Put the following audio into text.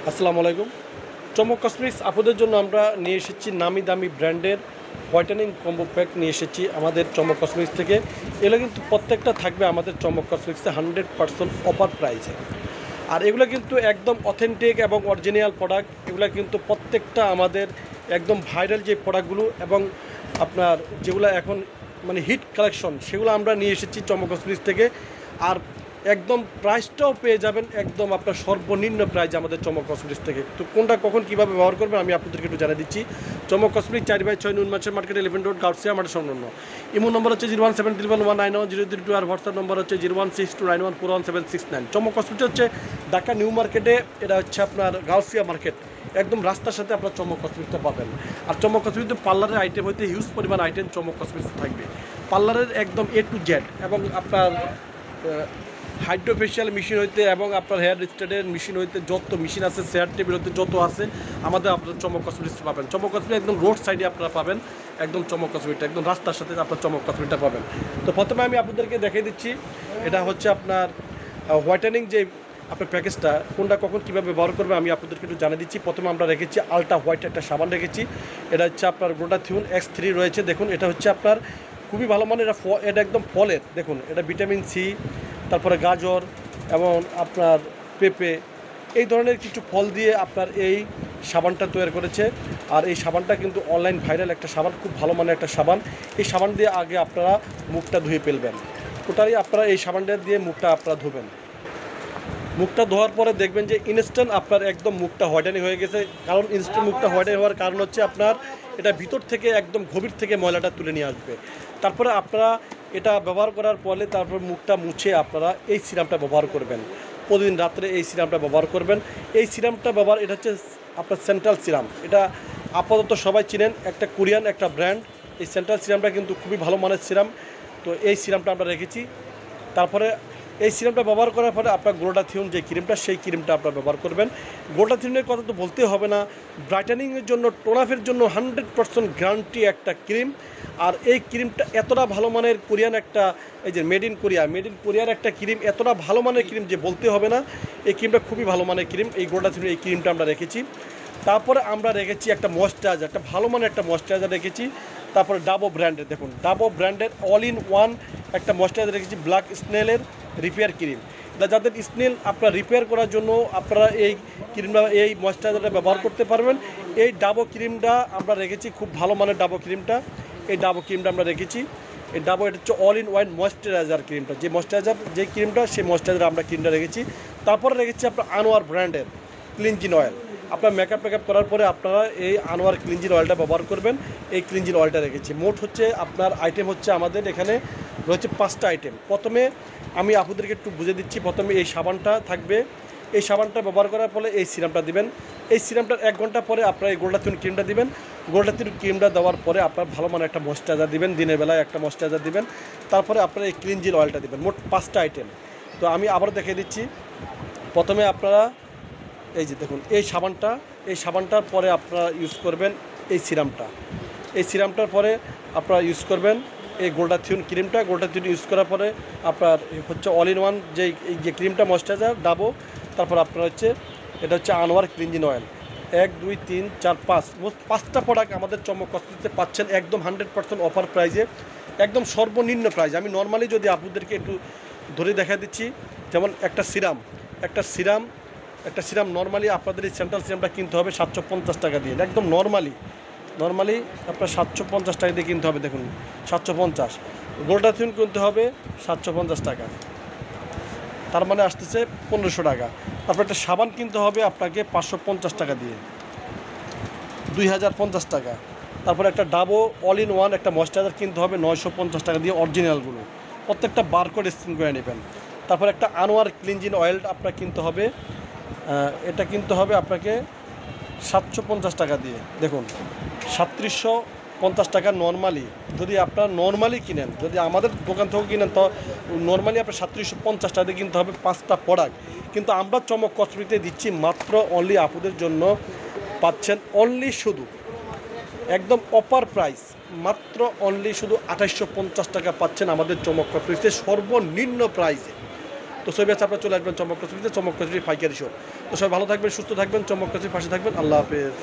আসসালামু আলাইকুম। চমক কসমেটিক্স আপনাদের জন্য আমরা নিয়ে এসেছি নামি দামি ব্র্যান্ডের হোয়াইটেনিং কম্বো প্যাক নিয়ে এসেছি আমাদের চমক কসমেটিক্স থেকে। এগুলো কিন্তু প্রত্যেকটা থাকবে আমাদের চমক কসমেটিক্সে 100% অফার প্রাইসে। আর এগুলো কিন্তু একদম অথেন্টিক এবং অরিজিনাল প্রোডাক্ট। এগুলো কিন্তু প্রত্যেকটা আমাদের একদম ভাইরাল যে প্রোডাক্টগুলো এবং আপনার যেগুলো এখন মানে হিট কালেকশন সেগুলো আমরা নিয়ে এসেছি চমক কসমেটিক্স থেকে। আর একদম প্রাইসটাও পেয়ে যাবেন একদম আপনার সর্বনিম্ন প্রাইস আমাদের চমক কসমেটিক্স থেকে। তো কোনটা কখন কীভাবে ব্যবহার করবেন আমি আপনাদেরকে একটু জানিয়ে দিচ্ছি। চমক কসমেটিক্স 4/6 নুন মার্চেন্ট মার্কেট 11 রোড গাউসিয়া মাঠের সংলগ্ন। ইমো নম্বর হচ্ছে 01731191002 আর হোয়াটসঅ্যাপ নম্বর হচ্ছে 01629141769। চমক কসমেটিক্স হচ্ছে ঢাকা নিউ মার্কেটে, এটা হচ্ছে আপনার গাউসিয়া মার্কেট, একদম রাস্তার সাথে আপনার চমক কসমেটিক্সটা পাবেন। আর চমক কসমেটিক্স পার্লারের আইটেম হইতে হিউজ পরিমাণ আইটেম চমক কসমেটিক্স থাকবে। পার্লারের একদম A to Z এবং আপনার হাইড্রোফেশিয়াল মেশিন হইতে এবং আপনার হেয়ার স্টাইলের মেশিন হইতে যত মেশিন আছে, চেয়ার টেবিল হইতে যত আছে আমাদের আপনার চমক কসমেটিক্স পাবেন। চমক কসমেটিক্স একদম রোড সাইডে আপনারা পাবেন, একদম চমক কসমেটিক্স একদম রাস্তার সাথে আপনার চমক কসমেটিক্সটা পাবেন। তো প্রথমে আমি আপনাদেরকে দেখিয়ে দিচ্ছি, এটা হচ্ছে আপনার হোয়াইটেনিং যে আপনার প্যাকেজটা কোনটা কখন কীভাবে ব্যবহার করবে আমি আপনাদেরকে একটু জানিয়ে দিচ্ছি। প্রথমে আমরা রেখেছি আলট্রা হোয়াইট একটা সাবান রেখেছি, এটা হচ্ছে আপনার গ্লুটাথিওন X3 রয়েছে। দেখুন এটা হচ্ছে আপনার খুবই ভালো মানের, এটা একদম ফলের, দেখুন এটা ভিটামিন সি, তারপরে গাজর এবং আপনার পেঁপে এই ধরনের কিছু ফল দিয়ে আপনার এই সাবানটা তৈরি করেছে। আর এই সাবানটা কিন্তু অনলাইন ভাইরাল একটা সাবান, খুব ভালো মানের একটা সাবান। এই সাবান দিয়ে আগে আপনারা মুখটা ধুয়ে ফেলবেন, টোটালি আপনারা এই সাবানটা দিয়ে মুখটা আপনারা ধুবেন। মুখটা ধোয়ার পরে দেখবেন যে ইনস্ট্যান্ট আপনার একদম মুখটা হোয়াইটেনিং হয়ে গেছে। কারণ ইনস্ট্যান্ট মুখটা হোয়াইটেনিং হওয়ার কারণ হচ্ছে আপনার এটা ভিতর থেকে একদম গভীর থেকে ময়লাটা তুলে নিয়ে আসবে। তারপরে আপনারা এটা ব্যবহার করার পরে তারপর মুখটা মুছে আপনারা এই সিরামটা ব্যবহার করবেন। প্রতিদিন রাত্রে এই সিরামটা ব্যবহার করবেন। এই সিরামটা ব্যবহার, এটা হচ্ছে আপনার সেন্ট্রাল সিরাম, এটা আপাতত সবাই চিনেন, একটা কোরিয়ান একটা ব্র্যান্ড। এই সেন্ট্রাল সিরামটা কিন্তু খুবই ভালো মানের সিরাম। তো এই সিরামটা আমরা রেখেছি। তারপরে এই সিরামটা ব্যবহার করার পরে আপনার গ্লুটাথিওন যে ক্রিমটা, সেই ক্রিমটা আপনারা ব্যবহার করবেন। গ্লুটাথিওনের কথা তো বলতে হবে না, ব্রাইটেনিংয়ের জন্য, টোনাফের জন্য 100% গ্যারান্টি একটা ক্রিম। আর এই ক্রিমটা এতটা ভালো মানের, কোরিয়ান একটা, এই যে মেড ইন কোরিয়ার একটা ক্রিম, এতটা ভালো মানের ক্রিম যে বলতে হবে না। এই ক্রিমটা খুবই ভালো মানের ক্রিম, এই গ্লুটাথিওনের এই ক্রিমটা আমরা রেখেছি। তারপরে আমরা রেখেছি একটা ময়েশ্চারাইজার, একটা ভালো মানের একটা ময়েশ্চারাইজার রেখেছি। তারপরে ডাবো ব্র্যান্ডের, দেখুন ডাবো ব্র্যান্ডের অল ইন ওয়ান একটা ময়েশ্চারাইজার রেখেছি, ব্ল্যাক স্নেলের রিপেয়ার ক্রিম। যাদের স্নেল আপনার রিপেয়ার করার জন্য আপনারা এই ক্রিমটা, এই ময়েশ্চারাইজারটা ব্যবহার করতে পারবেন। এই ডাবো ক্রিমটা আমরা রেখেছি, খুব ভালো মানের ডাবো ক্রিমটা, এই ডাবো ক্রিমটা আমরা রেখেছি। এই ডাবো, এটা হচ্ছে অল ইন ওয়ান ময়েশ্চারাইজার ক্রিমটা, যে ময়েশ্চারাইজার যে ক্রিমটা, সেই ময়েশ্চারাইজার আমরা ক্রিমটা রেখেছি। তারপরে রেখেছি আপনার আনোয়ার ব্র্যান্ডের ক্লিনজিং অয়েল। আপনার মেকআপ করার পরে আপনারা এই আনোয়ার ক্লিনজিং অয়েলটা ব্যবহার করবেন। এই ক্লিনজিং অয়েলটা রেখেছি। মোট হচ্ছে আপনার আইটেম হচ্ছে আমাদের এখানে রয়েছে 5টা আইটেম। প্রথমে আমি আপনাদেরকে একটু বুঝে দিচ্ছি। প্রথমে এই সাবানটা থাকবে, এই সাবানটা ব্যবহার করার পরে এই সিরামটা দিবেন। এই সিরামটার 1 ঘন্টা পরে আপনারা এই গ্লুটাথিওন ক্রিমটা দিবেন। গ্লুটাথিওন ক্রিমটা দেওয়ার পরে আপনার ভালো মানের একটা ময়েশ্চারাইজার দিবেন, দিনের বেলায় একটা ময়েশ্চারাইজার দিবেন। তারপরে আপনারা এই ক্লিনজিং অয়েলটা দিবেন। মোট 5টা আইটেম। তো আমি আবার দেখিয়ে দিচ্ছি। প্রথমে আপনারা এই যে দেখুন এই সাবানটার পরে আপনারা ইউজ করবেন এই সিরামটা। এই সিরামটার পরে আপনারা ইউজ করবেন এই গ্লুটাথিওন ক্রিমটা। গ্লুটাথিওন ইউজ করার পরে আপনার হচ্ছে অল ইন ওয়ান যে ক্রিমটা ময়েশ্চারাইজার ডাবো। তারপর আপনার হচ্ছে এটা হচ্ছে আনোয়ার ক্লিনজিং অয়েল। 1 2 3 4 5 মোট 5টা প্রোডাক্ট আমাদের চমক কসমেটিক্সে পাচ্ছেন একদম 100% অফার প্রাইজে, একদম সর্বনিম্ন প্রাইজ। আমি নর্মালি যদি আপনাদেরকে একটু ধরে দেখা দিচ্ছি, যেমন একটা সিরাম নর্মালি আপনাদের এই সেন্ট্রাল সিরামটা কিনতে হবে 750 টাকা দিয়ে, একদম নর্মালি আপনার 750 টাকা দিয়ে কিনতে হবে। দেখুন 750। গ্লুটাথিওন কিনতে হবে 750 টাকা, তার মানে আসতেছে 1500 টাকা। তারপর একটা সাবান কিনতে হবে আপনাকে 550 টাকা দিয়ে, 2050 টাকা। তারপর একটা ডাবো অল ইন ওয়ান একটা ময়েশ্চারাইজার কিনতে হবে 950 টাকা দিয়ে, অরিজিনালগুলো প্রত্যেকটা বারকোড স্ক্যান করে নেবেন। তারপর একটা আনোয়ার ক্লিনজিং অয়েল আপনার কিনতে হবে, এটা কিনতে হবে আপনাকে 750 টাকা দিয়ে। দেখুন 3750 টাকা নর্মালি, যদি আপনারা নর্মালি কিনেন, যদি আমাদের দোকান থেকে কিনেন তো নর্মালি আপনার 3750 টাকা দিয়ে কিনতে হবে 5টা প্রোডাক্ট। কিন্তু আমরা চমক কসমেটিক্সে দিচ্ছি মাত্র অনলি আপনাদের জন্য পাচ্ছেন অনলি শুধু একদম অফার প্রাইস, মাত্র অনলি শুধু 2850 টাকা পাচ্ছেন আমাদের চমক কসমেটিক্সে সর্বনিম্ন প্রাইসে। তো তো সবাই আছে আপনারা চলে আসবেন চমক কসমেটিক্সে, চমক কসমেটিক্স পাইকারি শপ। তো সবাই ভালো থাকবেন, সুস্থ থাকবেন, চমক কসমেটিক্স পাশে থাকবেন। আল্লাহ হাফেজ।